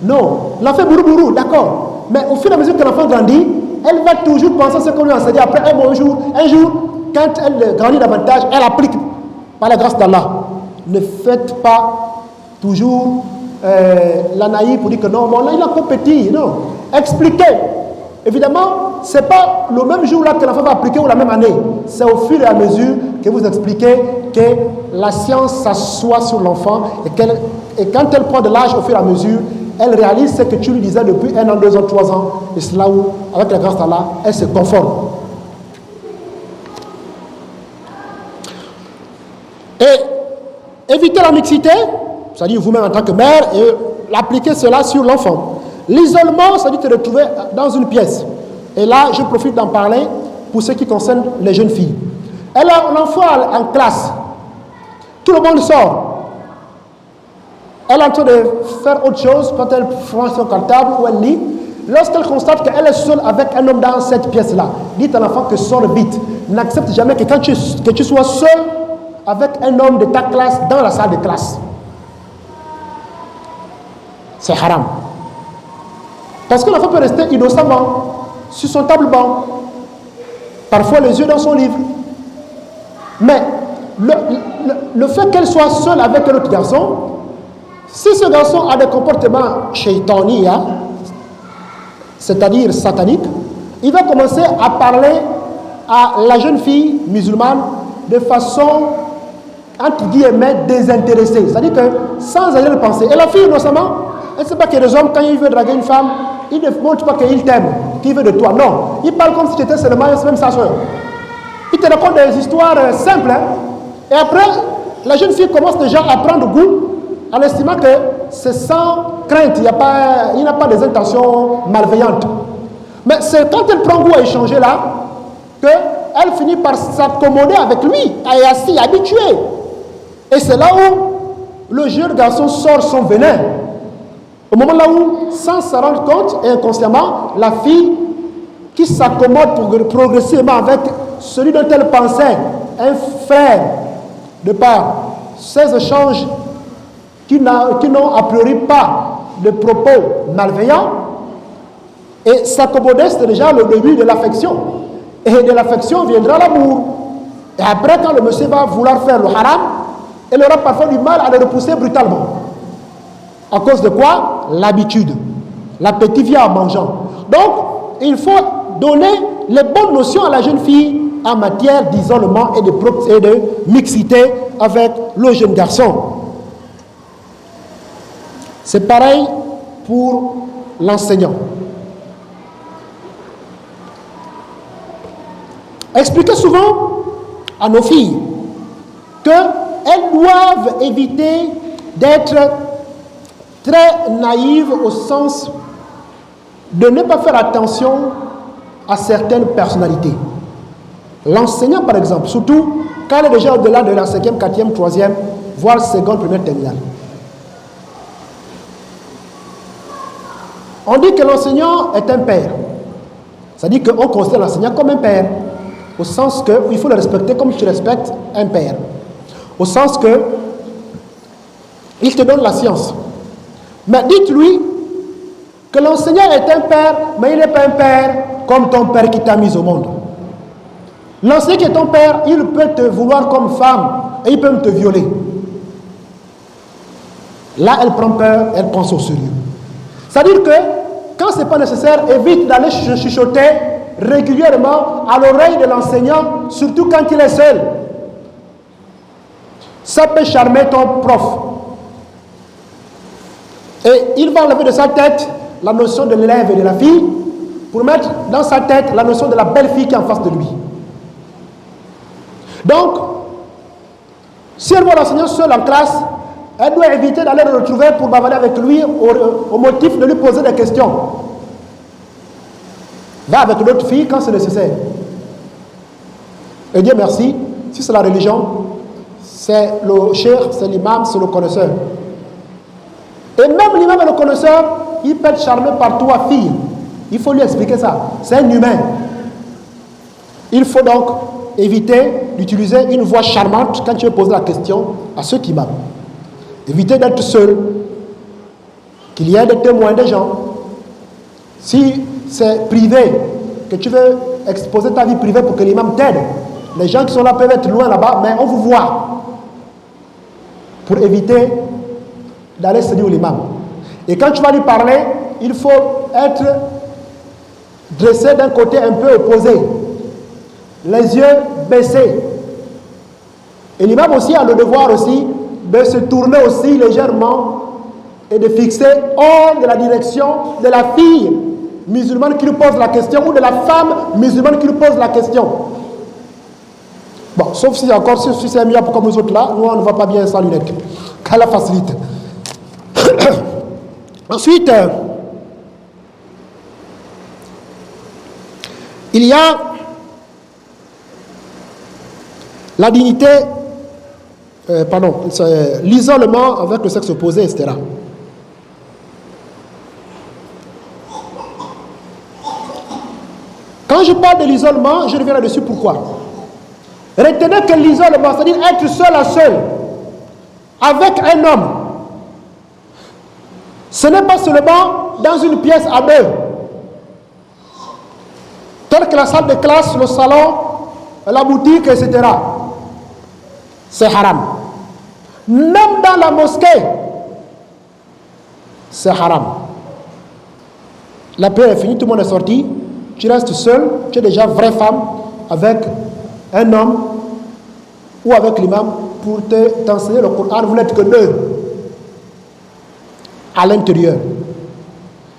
Non, l'enfant est bourou, d'accord. Mais au fur et à mesure que l'enfant grandit, elle va toujours penser à ce qu'on lui a enseigné. Après un jour, quand elle grandit davantage, elle applique par la grâce d'Allah. Ne faites pas toujours la naïve pour dire que non, là il a compétit. Non, expliquez. Évidemment, ce n'est pas le même jour là que l'enfant va appliquer ou la même année. C'est au fur et à mesure que vous expliquez que la science s'assoit sur l'enfant et quand elle prend de l'âge au fur et à mesure, elle réalise ce que tu lui disais depuis 1 an, 2 ans, 3 ans. Et c'est là où, avec la grâce d'Allah, elle se conforme. Et éviter la mixité, c'est-à-dire vous-même en tant que mère, et appliquer cela sur l'enfant. L'isolement, c'est-à-dire te retrouver dans une pièce. Et là, je profite d'en parler pour ce qui concerne les jeunes filles. L'enfant en classe, tout le monde sort. Elle est en train de faire autre chose quand elle prend son cartable ou elle lit. Lorsqu'elle constate qu'elle est seule avec un homme dans cette pièce-là, dites à l'enfant que sort vite. N'accepte jamais que tu sois seul avec un homme de ta classe dans la salle de classe. C'est haram. Parce que l'enfant peut rester innocemment sur son table-banc, parfois les yeux dans son livre. Mais le fait qu'elle soit seule avec un autre garçon, si ce garçon a des comportements shaitaniya, c'est-à-dire sataniques, il va commencer à parler à la jeune fille musulmane de façon, entre guillemets, désintéressée. C'est-à-dire que sans aller le penser. Et la fille, innocemment, elle ne sait pas que les hommes, quand ils veulent draguer une femme, ils ne montrent pas qu'ils t'aiment, qu'ils veulent de toi. Non, ils parlent comme si tu étais seulement même sa soeur. Ils te racontent des histoires simples. Hein? Et après, la jeune fille commence déjà à prendre goût en estimant que c'est sans crainte, il n'a pas des intentions malveillantes. Mais c'est quand elle prend goût à échanger là, qu'elle finit par s'accommoder avec lui, et s'y habituer. Et c'est là où le jeune garçon sort son venin. Au moment là où, sans s'en rendre compte, et inconsciemment, la fille qui s'accommode progressivement avec celui dont elle pensait un frère, de par ces échanges qui n'ont a priori pas de propos malveillants, et s'accommoder, c'est déjà le début de l'affection. Et de l'affection viendra l'amour. Et après, quand le monsieur va vouloir faire le haram, il aura parfois du mal à le repousser brutalement. À cause de quoi? L'habitude. L'appétit vient en mangeant. Donc, il faut donner les bonnes notions à la jeune fille en matière d'isolement et de mixité avec le jeune garçon. C'est pareil pour l'enseignant. Expliquez souvent à nos filles qu'elles doivent éviter d'être très naïves au sens de ne pas faire attention à certaines personnalités. L'enseignant, par exemple, surtout quand elle est déjà au-delà de la 5e, 4e, 3e, voire 2e, 1er terminale. On dit que l'enseignant est un père. C'est-à-dire qu'on considère l'enseignant comme un père. Au sens qu'il faut le respecter comme tu respectes un père. Au sens que il te donne la science. Mais dites-lui que l'enseignant est un père, mais il n'est pas un père comme ton père qui t'a mis au monde. L'enseignant qui est ton père, il peut te vouloir comme femme et il peut même te violer. Là, elle prend peur, elle prend au sérieux. C'est-à-dire que quand ce n'est pas nécessaire, évite d'aller chuchoter régulièrement à l'oreille de l'enseignant, surtout quand il est seul. Ça peut charmer ton prof. Et il va enlever de sa tête la notion de l'élève et de la fille pour mettre dans sa tête la notion de la belle fille qui est en face de lui. Donc, si elle voit l'enseignant seul en classe, elle doit éviter d'aller le retrouver pour bavarder avec lui au motif de lui poser des questions. Va avec l'autre fille quand c'est nécessaire. Et Dieu merci, si c'est la religion, c'est le cheikh, c'est l'imam, c'est le connaisseur. Et même l'imam et le connaisseur, il peut être charmé par toi, fille. Il faut lui expliquer ça. C'est un humain. Il faut donc éviter d'utiliser une voix charmante quand tu veux poser la question à ceux qui m'aiment. Éviter d'être seul. qu'il y ait des témoins, des gens. Si c'est privé, que tu veux exposer ta vie privée pour que l'imam t'aide, les gens qui sont là peuvent être loin là-bas, mais on vous voit. Pour éviter d'aller séduire l'imam. Et quand tu vas lui parler, il faut être dressé d'un côté un peu opposé. Les yeux baissés. Et l'imam aussi a le devoir aussi de se tourner aussi légèrement et de fixer hors de la direction de la fille musulmane qui lui pose la question ou de la femme musulmane qui lui pose la question. Bon, sauf si encore, si c'est mieux comme nous autres là, nous on ne va pas bien sans lunettes. Qu'Allah facilite. Ensuite, il y a la dignité, l'isolement avec le sexe opposé, etc. Quand je parle de l'isolement, je reviens là-dessus. Pourquoi? Retenez que l'isolement, c'est-à-dire être seul à seul, avec un homme, ce n'est pas seulement dans une pièce à deux, telle que la salle de classe, le salon, la boutique, etc. C'est haram. Même dans la mosquée, c'est haram. La prière est finie, tout le monde est sorti, tu restes seul, tu es déjà vraie femme avec un homme ou avec l'imam pour t'enseigner le Coran, vous n'êtes que deux à l'intérieur.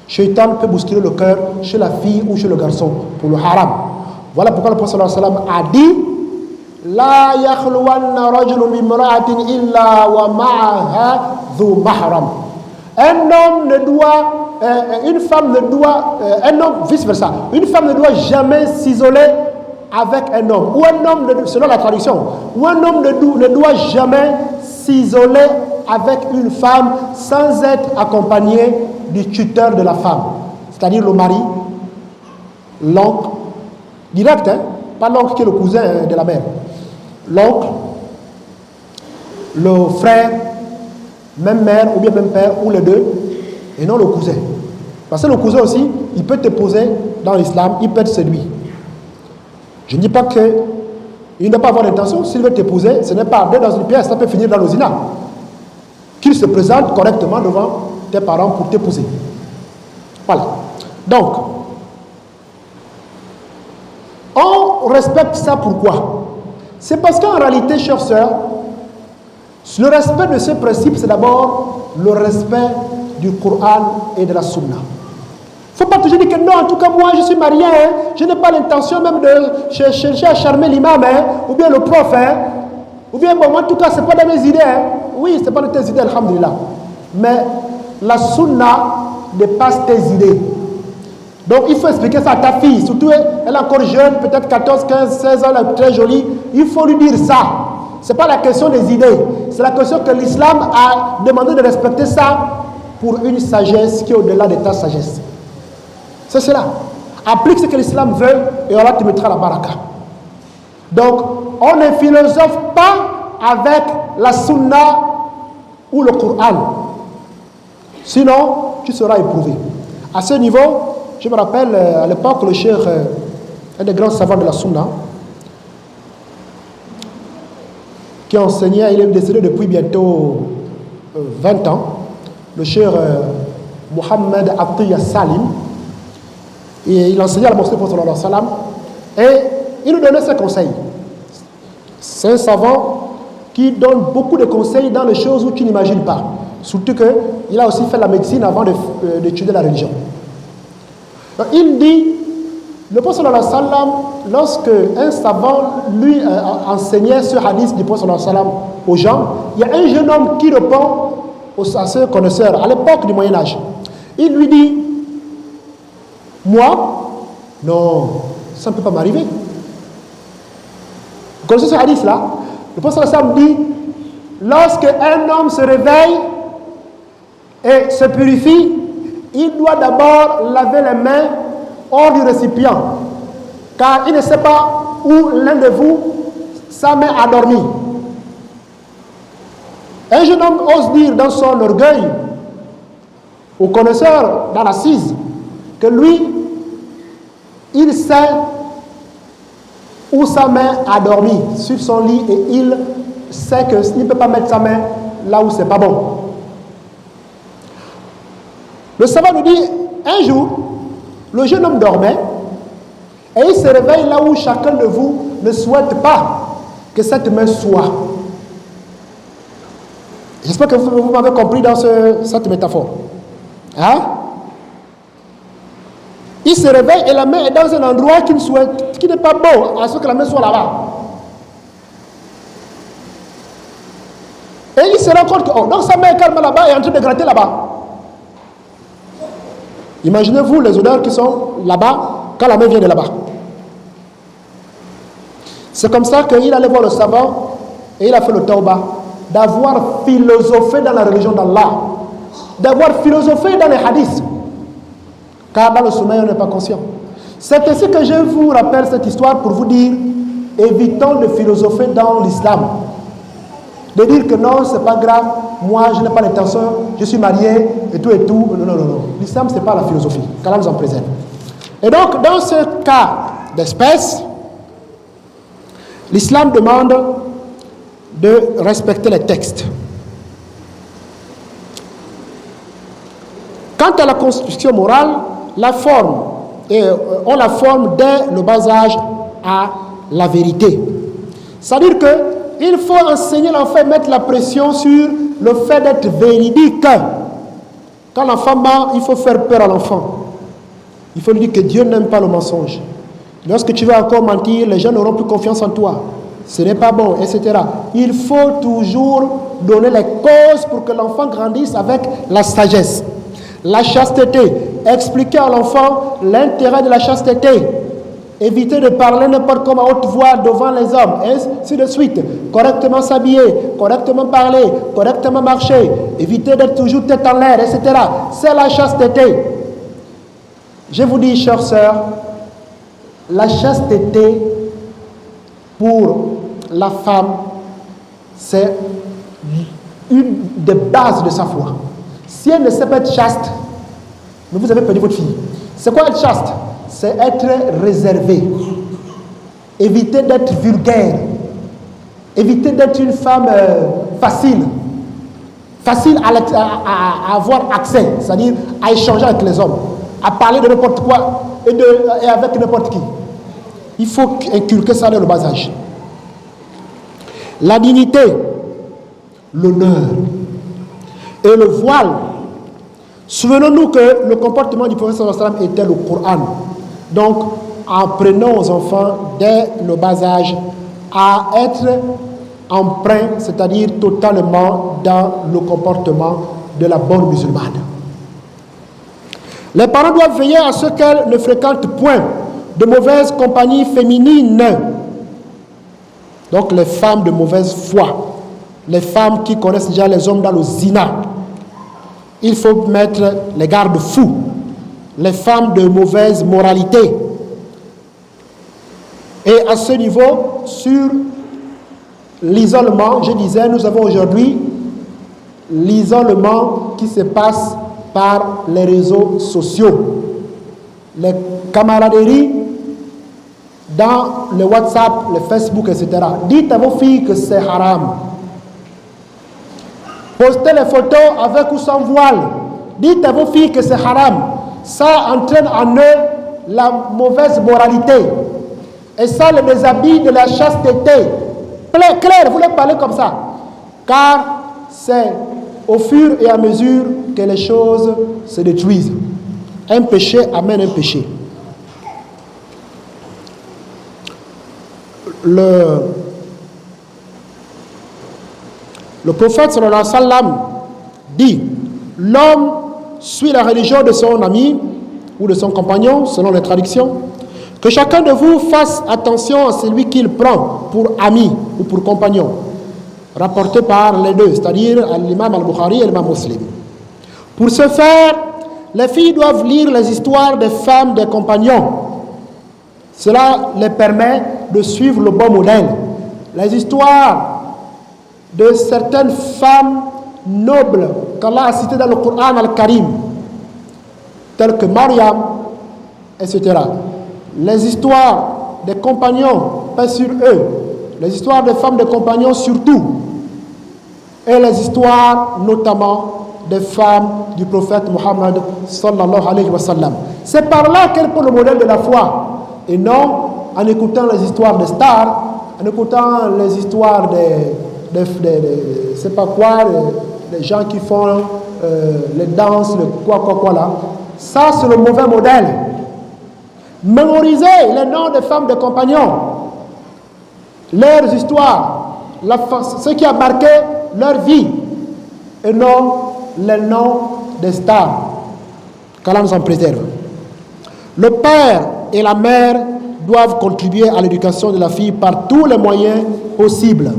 Shaitan peut bousculer le cœur chez la fille ou chez le garçon pour le haram. Voilà pourquoi le prophète a dit La yakhluwanna rajulun bimra'atin illa wa ma'aha dhu mahram. Un homme ne doit, une femme ne doit, un homme, vice versa, une femme ne doit jamais s'isoler avec un homme, ou un homme, selon la tradition, ou un homme ne doit jamais s'isoler avec une femme sans être accompagné du tuteur de la femme, c'est-à-dire le mari, l'oncle, direct, hein, pas l'oncle qui est le cousin de la mère, l'oncle, le frère, même mère ou bien même père, ou les deux, et non le cousin. Parce que le cousin aussi, il peut t'épouser dans l'islam, il peut être séduit. Je ne dis pas qu'il ne doit pas avoir l'intention, s'il veut t'épouser, ce n'est pas dans une pièce, ça peut finir dans le zina. Qu'il se présente correctement devant tes parents pour t'épouser. Voilà. Donc, on respecte ça pourquoi? C'est parce qu'en réalité, chers sœurs, le respect de ce principe, c'est d'abord le respect du Coran et de la Sunna. Il ne faut pas toujours dire que non, en tout cas, moi, je suis marié, hein, je n'ai pas l'intention même de chercher à charmer l'imam, hein, ou bien le prof, hein, ou bien, bon, moi, en tout cas, ce n'est pas dans mes idées. Hein. Oui, ce n'est pas de tes idées, alhamdulillah. Mais la Sunna dépasse tes idées. Donc, il faut expliquer ça à ta fille, surtout elle est encore jeune, peut-être 14, 15, 16 ans, elle est très jolie. Il faut lui dire ça. Ce n'est pas la question des idées, c'est la question que l'islam a demandé de respecter ça pour une sagesse qui est au-delà de ta sagesse. C'est cela. Applique ce que l'islam veut et Allah te mettra la baraka. Donc, on ne philosophe pas avec la sunna ou le Coran. Sinon, tu seras éprouvé. À ce niveau, je me rappelle à l'époque, le cheikh, un des grands savants de la sunna, qui enseignait, il est décédé depuis bientôt 20 ans, le cheikh Mohamed Atiyah Salim, et il enseignait à la mosquée du prophète sallallahu alayhi wa sallam, et il nous donnait ses conseils. C'est un savant qui donne beaucoup de conseils dans les choses où tu n'imagines pas. Surtout qu'il a aussi fait la médecine avant d'étudier la religion. Donc, il dit, le prophète sallallahu alayhi wa sallam, lorsque un savant lui enseignait ce hadith du prophète sallallahu alayhi wa sallam aux gens, il y a un jeune homme qui répond à ce connaisseur à l'époque du Moyen-Âge. Il lui dit, moi, non, ça ne peut pas m'arriver. Vous connaissez ce hadith-là? Le prophète sallallahu alayhi wa sallam dit, lorsque un homme se réveille et se purifie, il doit d'abord laver les mains hors du récipient, car il ne sait pas où l'un de vous, sa main a dormi. Un jeune homme ose dire dans son orgueil, au connaisseur dans l'assise que lui, il sait où sa main a dormi sur son lit et il sait qu'il ne peut pas mettre sa main là où c'est pas bon. Le savant nous dit, un jour, le jeune homme dormait et il se réveille là où chacun de vous ne souhaite pas que cette main soit. J'espère que vous m'avez compris dans cette métaphore. Hein? Il se réveille et la main est dans un endroit qui n'est pas beau, à ce que la main soit là-bas. Et il se rend compte que, oh, donc sa main est carrément là-bas et en train de gratter là-bas. Imaginez-vous les odeurs qui sont là-bas quand la main vient de là-bas. C'est comme ça qu'il allait voir le savant et il a fait le tawbah d'avoir philosophé dans la religion d'Allah, d'avoir philosophé dans les hadiths. Car dans le sommeil, on n'est pas conscient. C'est ainsi que je vous rappelle cette histoire pour vous dire, évitons de philosopher dans l'islam. De dire que non, c'est pas grave, moi je n'ai pas l'intention, je suis marié et tout et tout. Non, non, non, non. L'islam, c'est pas la philosophie. Qu'Allah nous en préserve. Et donc, dans ce cas d'espèce, l'islam demande de respecter les textes. Quant à la construction morale, la forme, on la forme dès le bas âge à la vérité. C'est-à-dire qu'il faut enseigner l'enfant, mettre la pression sur le fait d'être véridique. Quand l'enfant ment, il faut faire peur à l'enfant. Il faut lui dire que Dieu n'aime pas le mensonge. Lorsque tu vas encore mentir, les gens n'auront plus confiance en toi. Ce n'est pas bon, etc. Il faut toujours donner les causes pour que l'enfant grandisse avec la sagesse. La chasteté. Expliquer à l'enfant l'intérêt de la chasteté. Éviter de parler n'importe comment à haute voix devant les hommes, et ainsi de suite. Correctement s'habiller, correctement parler, correctement marcher. Éviter d'être toujours tête en l'air, etc. C'est la chasteté. Je vous dis, chères sœurs, la chasteté pour la femme, c'est une des bases de sa foi. Si elle ne sait pas être chaste, vous avez perdu votre fille. C'est quoi être chaste? C'est être réservé. Éviter d'être vulgaire. Éviter d'être une femme facile. Facile à avoir accès, c'est-à-dire à échanger avec les hommes, à parler de n'importe quoi et avec n'importe qui. Il faut inculquer ça dans le bas âge. La dignité, l'honneur et le voile. Souvenons-nous que le comportement du prophète sallallahu alayhi wa sallam était le Coran. Donc, apprenons aux enfants dès le bas âge à être empreints, c'est-à-dire totalement dans le comportement de la bonne musulmane. Les parents doivent veiller à ce qu'elles ne fréquentent point de mauvaises compagnies féminines. Donc les femmes de mauvaise foi, les femmes qui connaissent déjà les hommes dans le zina. Il faut mettre les garde-fous. Les femmes de mauvaise moralité. Et à ce niveau, sur l'isolement, je disais, nous avons aujourd'hui l'isolement qui se passe par les réseaux sociaux. Les camaraderies dans le WhatsApp, le Facebook, etc. Dites à vos filles que c'est haram. Postez les photos avec ou sans voile. Dites à vos filles que c'est haram. Ça entraîne en eux la mauvaise moralité. Et ça le déshabille de la chasteté. Claire, vous les parlez comme ça. Car c'est au fur et à mesure que les choses se détruisent. Un péché amène un péché. Le prophète sallallahu alayhi wa sallam dit: l'homme suit la religion de son ami ou de son compagnon, selon les traductions. Que chacun de vous fasse attention à celui qu'il prend pour ami ou pour compagnon, rapporté par les deux, c'est-à-dire l'imam al-Bukhari et l'imam Muslim. Pour ce faire, les filles doivent lire les histoires des femmes des compagnons. Cela les permet de suivre le bon modèle. Les histoires de certaines femmes nobles qu'Allah a citées dans le Coran al-Karim, tels que Mariam, etc. Les histoires des compagnons, paix sur eux, les histoires des femmes des compagnons surtout, et les histoires notamment des femmes du prophète Mohammed sallallahu alayhi wa sallam. C'est par là qu'elle prend le modèle de la foi, et non en écoutant les histoires des stars, en écoutant les histoires c'est pas quoi, les gens qui font les danses, le quoi là. Ça, c'est le mauvais modèle. Mémorisez les noms des femmes des compagnons, leurs histoires, ce qui a marqué leur vie, et non les noms des stars. Qu'Allah nous en préserve. Le père et la mère doivent contribuer à l'éducation de la fille par tous les moyens possibles.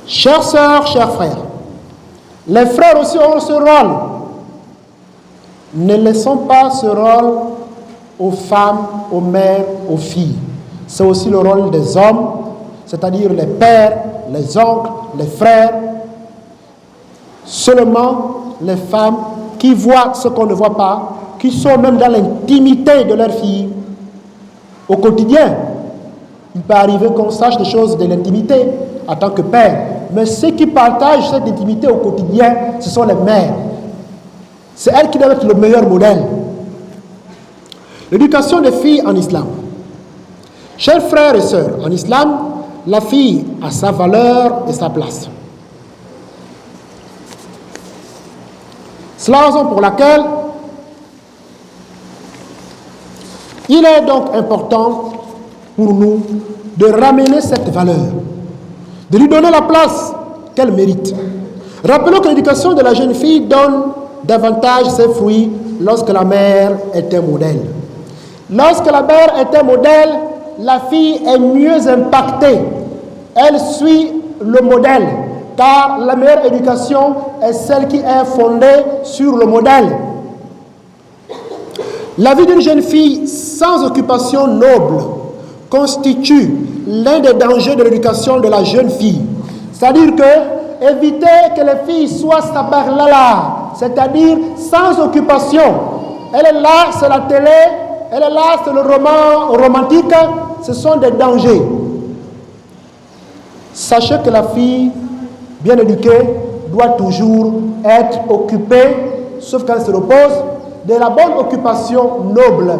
Chères sœurs, chers frères, les frères aussi ont ce rôle. Ne laissons pas ce rôle aux femmes, aux mères, aux filles. C'est aussi le rôle des hommes, c'est-à-dire les pères, les oncles, les frères. Seulement les femmes qui voient ce qu'on ne voit pas, qui sont même dans l'intimité de leur fille au quotidien. Il peut arriver qu'on sache des choses de l'intimité en tant que père, mais ceux qui partagent cette intimité au quotidien, ce sont les mères. C'est elles qui doivent être le meilleur modèle. L'éducation des filles en islam. Chers frères et sœurs, en islam, la fille a sa valeur et sa place. C'est la raison pour laquelle il est donc important pour nous de ramener cette valeur, de lui donner la place qu'elle mérite. Rappelons que l'éducation de la jeune fille donne davantage ses fruits lorsque la mère est un modèle. Lorsque la mère est un modèle, la fille est mieux impactée. Elle suit le modèle, car la meilleure éducation est celle qui est fondée sur le modèle. La vie d'une jeune fille sans occupation noble constitue l'un des dangers de l'éducation de la jeune fille. C'est-à-dire que éviter que les filles soient sabarlala, c'est-à-dire sans occupation. Elle est là, c'est la télé, elle est là, c'est le roman romantique, ce sont des dangers. Sachez que la fille bien éduquée doit toujours être occupée, sauf quand elle se repose, de la bonne occupation noble.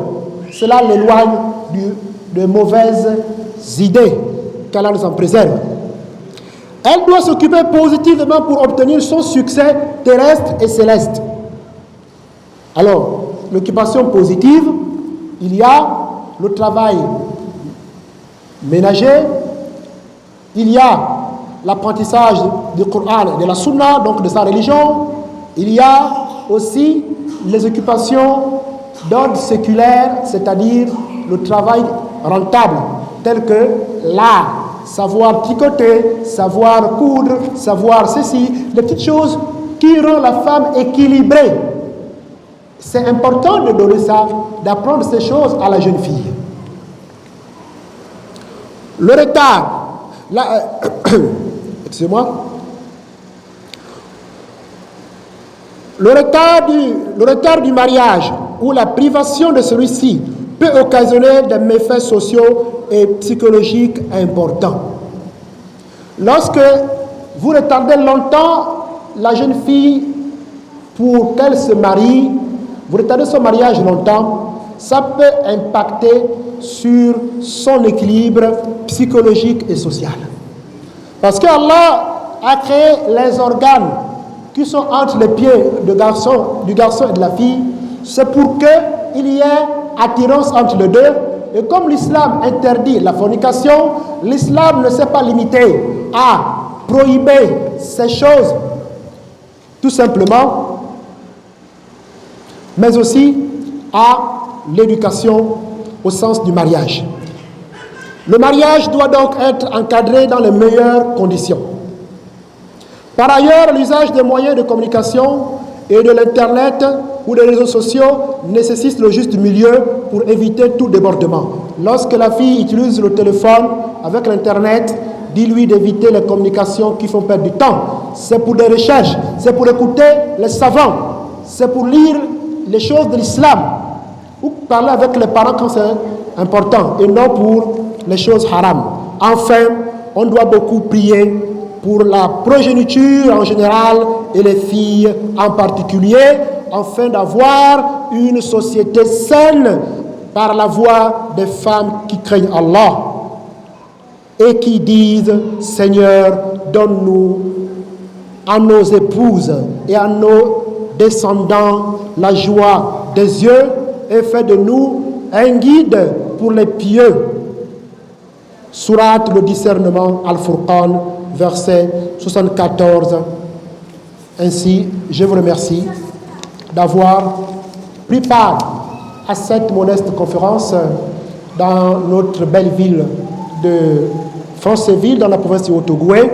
Cela l'éloigne de mauvaises idées, qu'Allah nous en préserve. Elle doit s'occuper positivement pour obtenir son succès terrestre et céleste. Alors, l'occupation positive, il y a le travail ménager, il y a l'apprentissage du Coran et de la Sunna, donc de sa religion, il y a aussi les occupations d'ordre séculaire, c'est-à-dire le travail rentable, tel que l'art, savoir tricoter, savoir coudre, savoir ceci, des petites choses qui rendent la femme équilibrée. C'est important de donner ça, d'apprendre ces choses à la jeune fille. Le retard, excusez-moi, le retard du mariage ou la privation de celui-ci peut occasionner des méfaits sociaux et psychologiques importants. Lorsque vous retardez longtemps la jeune fille pour qu'elle se marie, vous retardez son mariage longtemps, ça peut impacter sur son équilibre psychologique et social. Parce qu'Allah a créé les organes qui sont entre les pieds du garçon et de la fille, c'est pour qu'il y ait attirance entre les deux. Et comme l'islam interdit la fornication, l'islam ne s'est pas limité à prohiber ces choses, tout simplement, mais aussi à l'éducation au sens du mariage. Le mariage doit donc être encadré dans les meilleures conditions. Par ailleurs, l'usage des moyens de communication et de l'Internet ou des réseaux sociaux nécessite le juste milieu pour éviter tout débordement. Lorsque la fille utilise le téléphone avec l'Internet, dis-lui d'éviter les communications qui font perdre du temps. C'est pour des recherches, c'est pour écouter les savants, c'est pour lire les choses de l'islam, ou parler avec les parents quand c'est important, et non pour les choses haram. Enfin, on doit beaucoup prier pour la progéniture en général et les filles en particulier, afin d'avoir une société saine par la voie des femmes qui craignent Allah et qui disent « Seigneur, donne-nous à nos épouses et à nos descendants la joie des yeux et fais de nous un guide pour les pieux. » Sourate le discernement, Al-Furqan, verset 74. Ainsi, je vous remercie d'avoir pris part à cette modeste conférence dans notre belle ville de Franceville, dans la province de Haut-Ogooué.